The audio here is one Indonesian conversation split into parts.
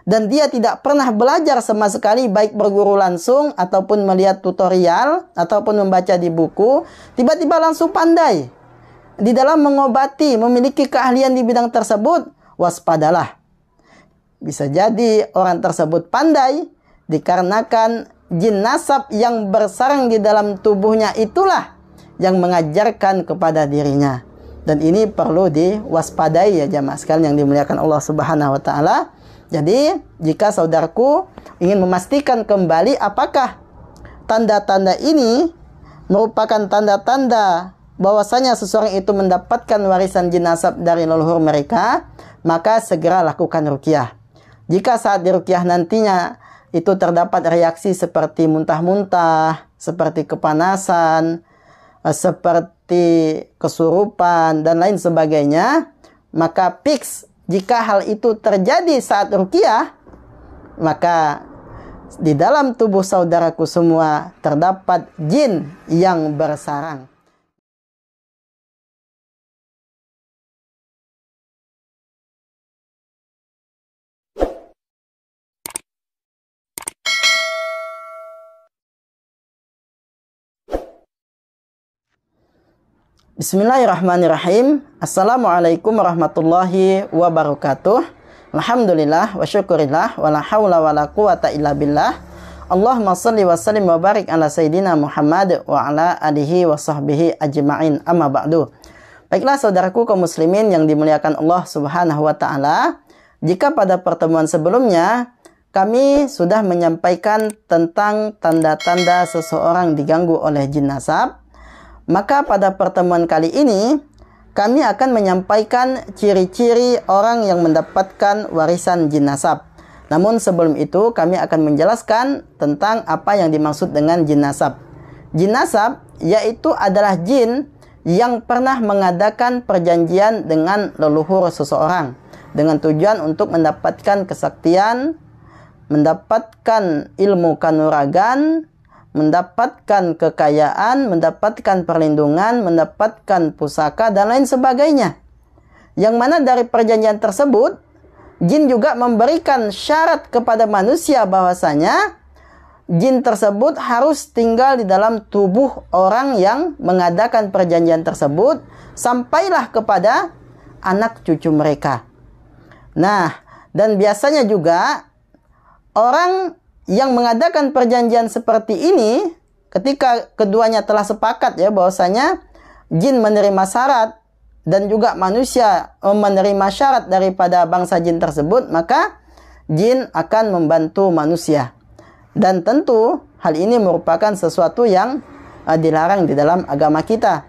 dan dia tidak pernah belajar sama sekali, baik berguru langsung ataupun melihat tutorial ataupun membaca di buku, tiba-tiba langsung pandai di dalam mengobati, memiliki keahlian di bidang tersebut, waspadalah. Bisa jadi orang tersebut pandai dikarenakan jin nasab yang bersarang di dalam tubuhnya itulah yang mengajarkan kepada dirinya. Dan ini perlu diwaspadai ya jamaah sekalian yang dimuliakan Allah Subhanahu wa taala. Jadi, jika saudaraku ingin memastikan kembali apakah tanda-tanda ini merupakan tanda-tanda bahwasanya seseorang itu mendapatkan warisan jin nasab dari leluhur mereka, maka segera lakukan ruqyah. Jika saat diruqyah nantinya itu terdapat reaksi seperti muntah-muntah, seperti kepanasan, seperti kesurupan dan lain sebagainya, maka fix jika hal itu terjadi saat ruqyah, maka di dalam tubuh saudaraku semua terdapat jin yang bersarang. Bismillahirrahmanirrahim. Assalamualaikum warahmatullahi wabarakatuh. Alhamdulillah wa syukurillah wa la hawla wa la quwata illa billah. Allahumma salli wa sallim wa barik ala sayyidina Muhammad wa ala alihi wa sahbihi ajma'in, amma ba'du. Baiklah saudaraku kaum muslimin yang dimuliakan Allah Subhanahu wa taala, jika pada pertemuan sebelumnya kami sudah menyampaikan tentang tanda-tanda seseorang diganggu oleh jin nasab, maka pada pertemuan kali ini kami akan menyampaikan ciri-ciri orang yang mendapatkan warisan jin nasab. Namun sebelum itu kami akan menjelaskan tentang apa yang dimaksud dengan jin nasab. Jin nasab yaitu adalah jin yang pernah mengadakan perjanjian dengan leluhur seseorang dengan tujuan untuk mendapatkan kesaktian, mendapatkan ilmu kanuragan, mendapatkan kekayaan, mendapatkan perlindungan, mendapatkan pusaka, dan lain sebagainya. Yang mana dari perjanjian tersebut, jin juga memberikan syarat kepada manusia bahwasanya jin tersebut harus tinggal di dalam tubuh orang yang mengadakan perjanjian tersebut, sampailah kepada anak cucu mereka. Nah, dan biasanya juga orang yang mengadakan perjanjian seperti ini, ketika keduanya telah sepakat ya bahwasanya jin menerima syarat dan juga manusia menerima syarat daripada bangsa jin tersebut, maka jin akan membantu manusia. Dan tentu hal ini merupakan sesuatu yang dilarang di dalam agama kita.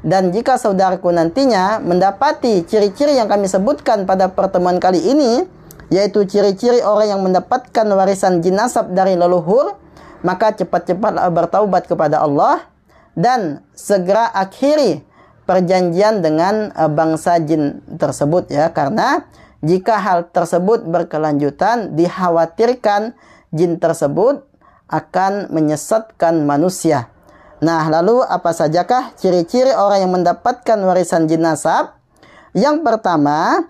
Dan jika saudaraku nantinya mendapati ciri-ciri yang kami sebutkan pada pertemuan kali ini, yaitu ciri-ciri orang yang mendapatkan warisan jin nasab dari leluhur, maka cepat-cepatlah bertaubat kepada Allah dan segera akhiri perjanjian dengan bangsa jin tersebut ya, karena jika hal tersebut berkelanjutan dikhawatirkan jin tersebut akan menyesatkan manusia. Nah, lalu apa sajakah ciri-ciri orang yang mendapatkan warisan jin nasab? Yang pertama,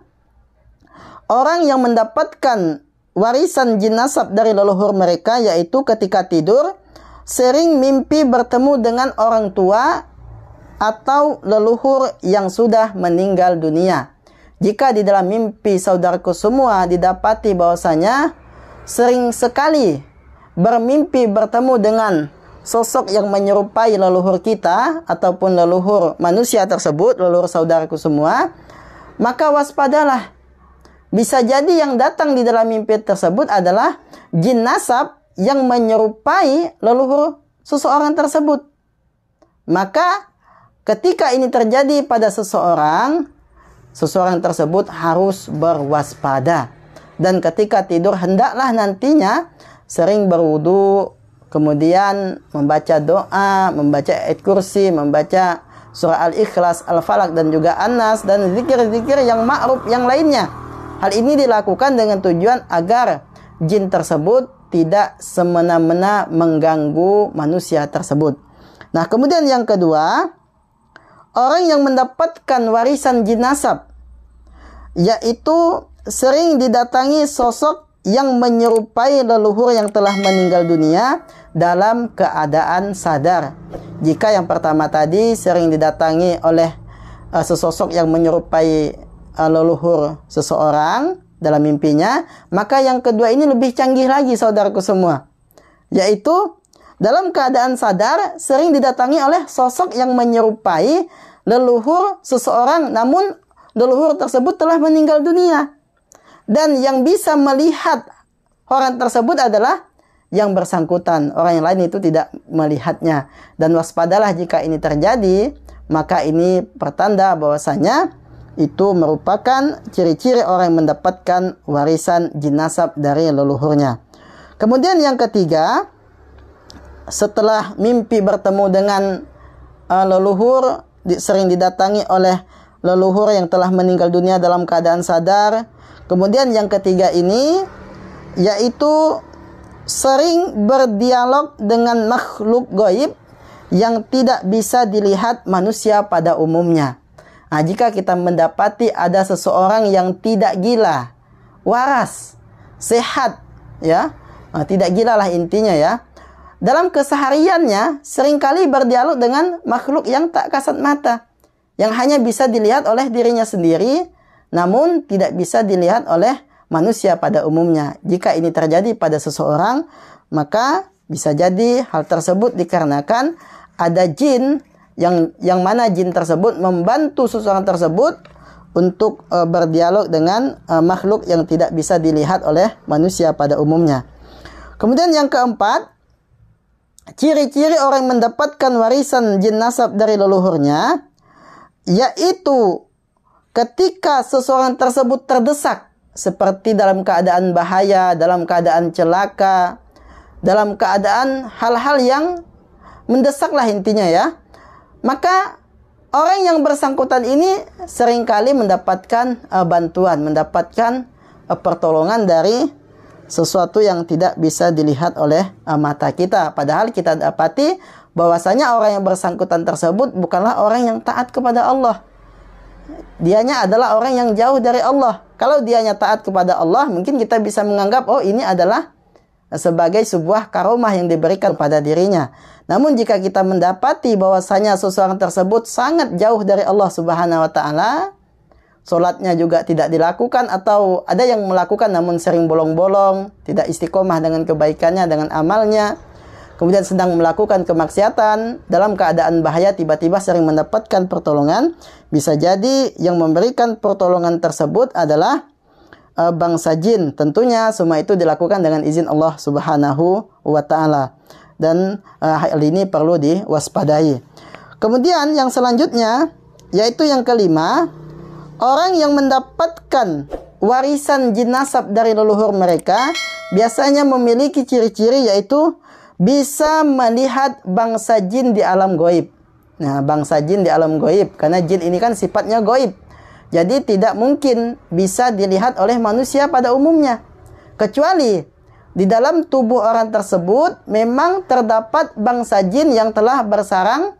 orang yang mendapatkan warisan jin nasab dari leluhur mereka yaitu ketika tidur sering mimpi bertemu dengan orang tua atau leluhur yang sudah meninggal dunia. Jika di dalam mimpi saudaraku semua didapati bahwasanya sering sekali bermimpi bertemu dengan sosok yang menyerupai leluhur kita ataupun leluhur manusia tersebut, leluhur saudaraku semua, maka waspadalah. Bisa jadi yang datang di dalam mimpi tersebut adalah jin nasab yang menyerupai leluhur seseorang tersebut. Maka ketika ini terjadi pada seseorang tersebut harus berwaspada. Dan ketika tidur hendaklah nantinya sering berwudu, kemudian membaca doa, membaca ayat kursi, membaca surah Al-Ikhlas, Al-Falaq, dan juga An-Nas, dan zikir-zikir yang ma'ruf yang lainnya. Hal ini dilakukan dengan tujuan agar jin tersebut tidak semena-mena mengganggu manusia tersebut. Nah, kemudian yang kedua, orang yang mendapatkan warisan jin nasab, yaitu sering didatangi sosok yang menyerupai leluhur yang telah meninggal dunia dalam keadaan sadar. Jika yang pertama tadi sering didatangi oleh sesosok yang menyerupai leluhur seseorang dalam mimpinya, maka yang kedua ini lebih canggih lagi, saudaraku semua, yaitu dalam keadaan sadar sering didatangi oleh sosok yang menyerupai leluhur seseorang, namun leluhur tersebut telah meninggal dunia. Dan yang bisa melihat orang tersebut adalah yang bersangkutan. Orang yang lain itu tidak melihatnya. Dan waspadalah jika ini terjadi, maka ini pertanda bahwasanya itu merupakan ciri-ciri orang yang mendapatkan warisan jin nasab dari leluhurnya. Kemudian yang ketiga, setelah mimpi bertemu dengan leluhur, sering didatangi oleh leluhur yang telah meninggal dunia dalam keadaan sadar. Kemudian yang ketiga ini yaitu sering berdialog dengan makhluk gaib yang tidak bisa dilihat manusia pada umumnya. Nah, jika kita mendapati ada seseorang yang tidak gila, waras, sehat, ya, tidak gila lah intinya ya, dalam kesehariannya seringkali berdialog dengan makhluk yang tak kasat mata, yang hanya bisa dilihat oleh dirinya sendiri, namun tidak bisa dilihat oleh manusia pada umumnya. Jika ini terjadi pada seseorang, maka bisa jadi hal tersebut dikarenakan ada jin yang mana jin tersebut membantu seseorang tersebut untuk berdialog dengan makhluk yang tidak bisa dilihat oleh manusia pada umumnya. Kemudian yang keempat, ciri-ciri orang yang mendapatkan warisan jin nasab dari leluhurnya, yaitu ketika seseorang tersebut terdesak, seperti dalam keadaan bahaya, dalam keadaan celaka, dalam keadaan hal-hal yang mendesaklah intinya ya, maka orang yang bersangkutan ini seringkali mendapatkan bantuan, mendapatkan pertolongan dari sesuatu yang tidak bisa dilihat oleh mata kita. Padahal kita dapati bahwasanya orang yang bersangkutan tersebut bukanlah orang yang taat kepada Allah. Dianya adalah orang yang jauh dari Allah. Kalau dianya taat kepada Allah, mungkin kita bisa menganggap, oh ini adalah sebagai sebuah karomah yang diberikan pada dirinya. Namun jika kita mendapati bahwasanya seseorang tersebut sangat jauh dari Allah Subhanahu wa taala, sholatnya juga tidak dilakukan, atau ada yang melakukan namun sering bolong-bolong, tidak istiqomah dengan kebaikannya, dengan amalnya, kemudian sedang melakukan kemaksiatan, dalam keadaan bahaya tiba-tiba sering mendapatkan pertolongan, bisa jadi yang memberikan pertolongan tersebut adalah bangsa jin. Tentunya semua itu dilakukan dengan izin Allah Subhanahu wa taala. Dan hal ini perlu diwaspadai. Kemudian yang selanjutnya, yaitu yang kelima, orang yang mendapatkan warisan jin nasab dari leluhur mereka biasanya memiliki ciri-ciri, yaitu bisa melihat bangsa jin di alam gaib. Nah, bangsa jin di alam gaib, karena jin ini kan sifatnya gaib. Jadi tidak mungkin bisa dilihat oleh manusia pada umumnya. Kecuali di dalam tubuh orang tersebut memang terdapat bangsa jin yang telah bersarang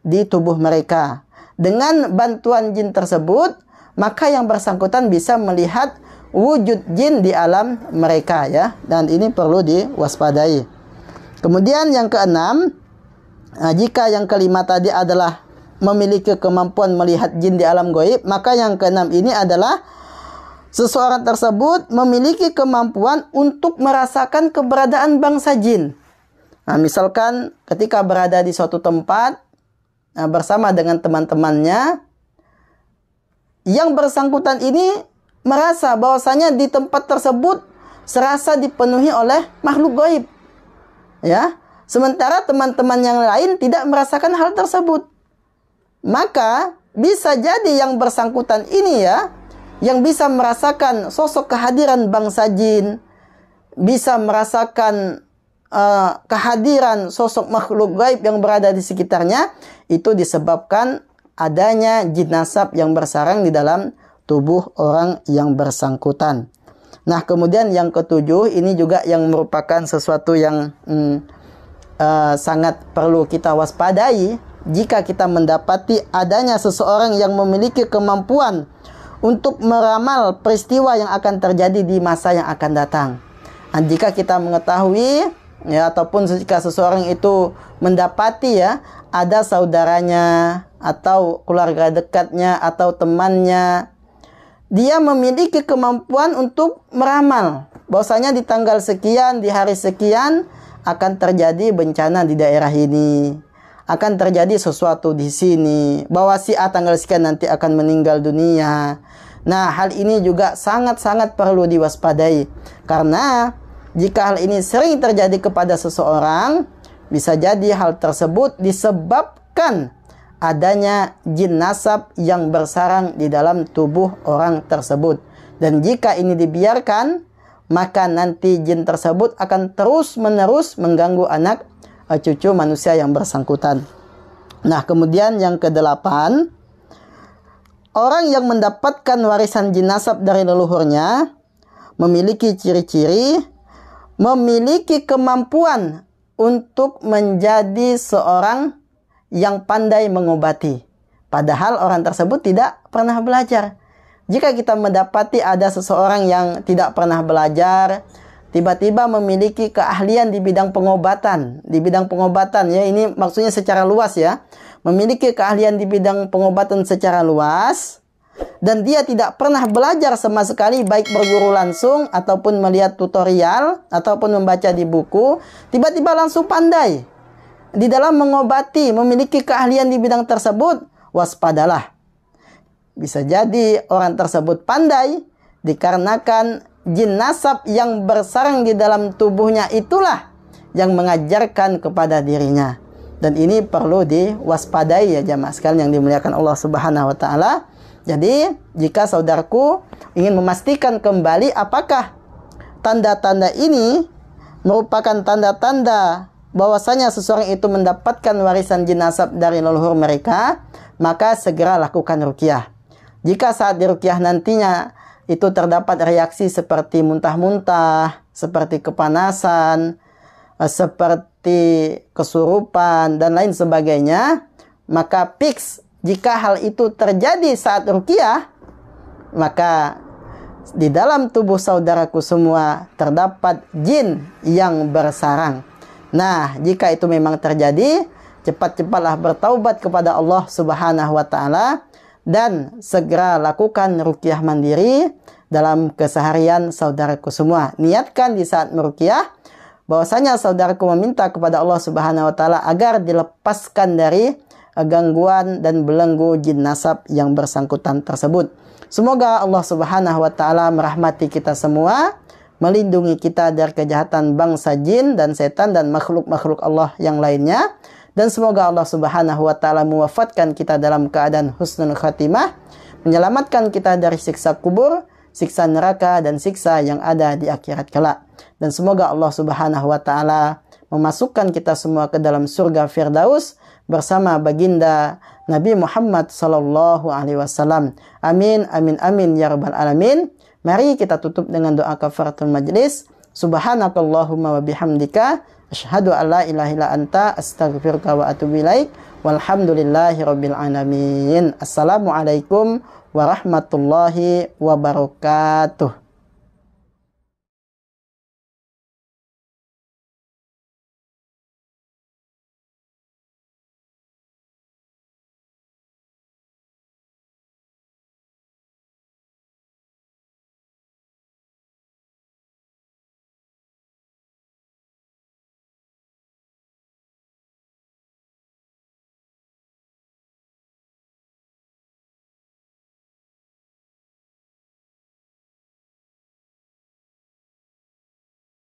di tubuh mereka. Dengan bantuan jin tersebut, maka yang bersangkutan bisa melihat wujud jin di alam mereka ya. Dan ini perlu diwaspadai. Kemudian yang keenam, jika yang kelima tadi adalah memiliki kemampuan melihat jin di alam gaib, maka yang keenam ini adalah seseorang tersebut memiliki kemampuan untuk merasakan keberadaan bangsa jin. Nah, misalkan ketika berada di suatu tempat bersama dengan teman-temannya, yang bersangkutan ini merasa bahwasanya di tempat tersebut serasa dipenuhi oleh makhluk gaib. Ya, sementara teman-teman yang lain tidak merasakan hal tersebut. Maka bisa jadi yang bersangkutan ini ya, yang bisa merasakan sosok kehadiran bangsa jin, bisa merasakan kehadiran sosok makhluk gaib yang berada di sekitarnya, itu disebabkan adanya jin nasab yang bersarang di dalam tubuh orang yang bersangkutan. Nah, kemudian yang ketujuh, ini juga yang merupakan sesuatu yang sangat perlu kita waspadai. Jika kita mendapati adanya seseorang yang memiliki kemampuan untuk meramal peristiwa yang akan terjadi di masa yang akan datang. Nah, jika kita mengetahui ya, ataupun jika seseorang itu mendapati ya ada saudaranya atau keluarga dekatnya atau temannya, dia memiliki kemampuan untuk meramal bahwasanya di tanggal sekian, di hari sekian akan terjadi bencana di daerah ini, akan terjadi sesuatu di sini, bahwa si A tanggal sekian nanti akan meninggal dunia. Nah, hal ini juga sangat-sangat perlu diwaspadai, karena jika hal ini sering terjadi kepada seseorang, bisa jadi hal tersebut disebabkan adanya jin nasab yang bersarang di dalam tubuh orang tersebut. Dan jika ini dibiarkan, maka nanti jin tersebut akan terus-menerus mengganggu anak cucu manusia yang bersangkutan. Nah, kemudian yang kedelapan, orang yang mendapatkan warisan jin nasab dari leluhurnya memiliki ciri-ciri, memiliki kemampuan untuk menjadi seorang yang pandai mengobati. Padahal orang tersebut tidak pernah belajar. Jika kita mendapati ada seseorang yang tidak pernah belajar, tiba-tiba memiliki keahlian di bidang pengobatan. Di bidang pengobatan ya, ini maksudnya secara luas ya. Memiliki keahlian di bidang pengobatan secara luas, dan dia tidak pernah belajar sama sekali, baik berguru langsung ataupun melihat tutorial ataupun membaca di buku, tiba-tiba langsung pandai di dalam mengobati, memiliki keahlian di bidang tersebut, waspadalah. Bisa jadi orang tersebut pandai dikarenakan jin nasab yang bersarang di dalam tubuhnya itulah yang mengajarkan kepada dirinya. Dan ini perlu diwaspadai ya jamaah sekalian yang dimuliakan Allah Subhanahu wa taala. Jadi, jika saudaraku ingin memastikan kembali apakah tanda-tanda ini merupakan tanda-tanda bahwasanya seseorang itu mendapatkan warisan jin nasab dari leluhur mereka, maka segera lakukan ruqyah. Jika saat diruqyah nantinya itu terdapat reaksi seperti muntah-muntah, seperti kepanasan, seperti kesurupan dan lain sebagainya, maka fix jika hal itu terjadi saat ruqyah, maka di dalam tubuh saudaraku semua terdapat jin yang bersarang. Nah, jika itu memang terjadi, cepat-cepatlah bertaubat kepada Allah Subhanahu wa taala dan segera lakukan ruqyah mandiri dalam keseharian saudaraku semua. Niatkan di saat meruqyah bahwasanya saudaraku meminta kepada Allah Subhanahu wa taala agar dilepaskan dari gangguan dan belenggu jin nasab yang bersangkutan tersebut. Semoga Allah Subhanahu wa taala merahmati kita semua, melindungi kita dari kejahatan bangsa jin dan setan dan makhluk-makhluk Allah yang lainnya. Dan semoga Allah Subhanahu wa taala mewafatkan kita dalam keadaan husnul khatimah, menyelamatkan kita dari siksa kubur, siksa neraka dan siksa yang ada di akhirat kelak. Dan semoga Allah Subhanahu wa taala memasukkan kita semua ke dalam surga Firdaus bersama baginda Nabi Muhammad sallallahu alaihi wasallam. Amin amin amin ya rabbal alamin. Mari kita tutup dengan doa kafaratul majlis. Subhanakallahumma wa bihamdika asyhadu an la ilaha illa anta astaghfiruka wa atubu ilaik. Walhamdulillahi rabbil alamin. Assalamualaikum warahmatullahi wabarakatuh.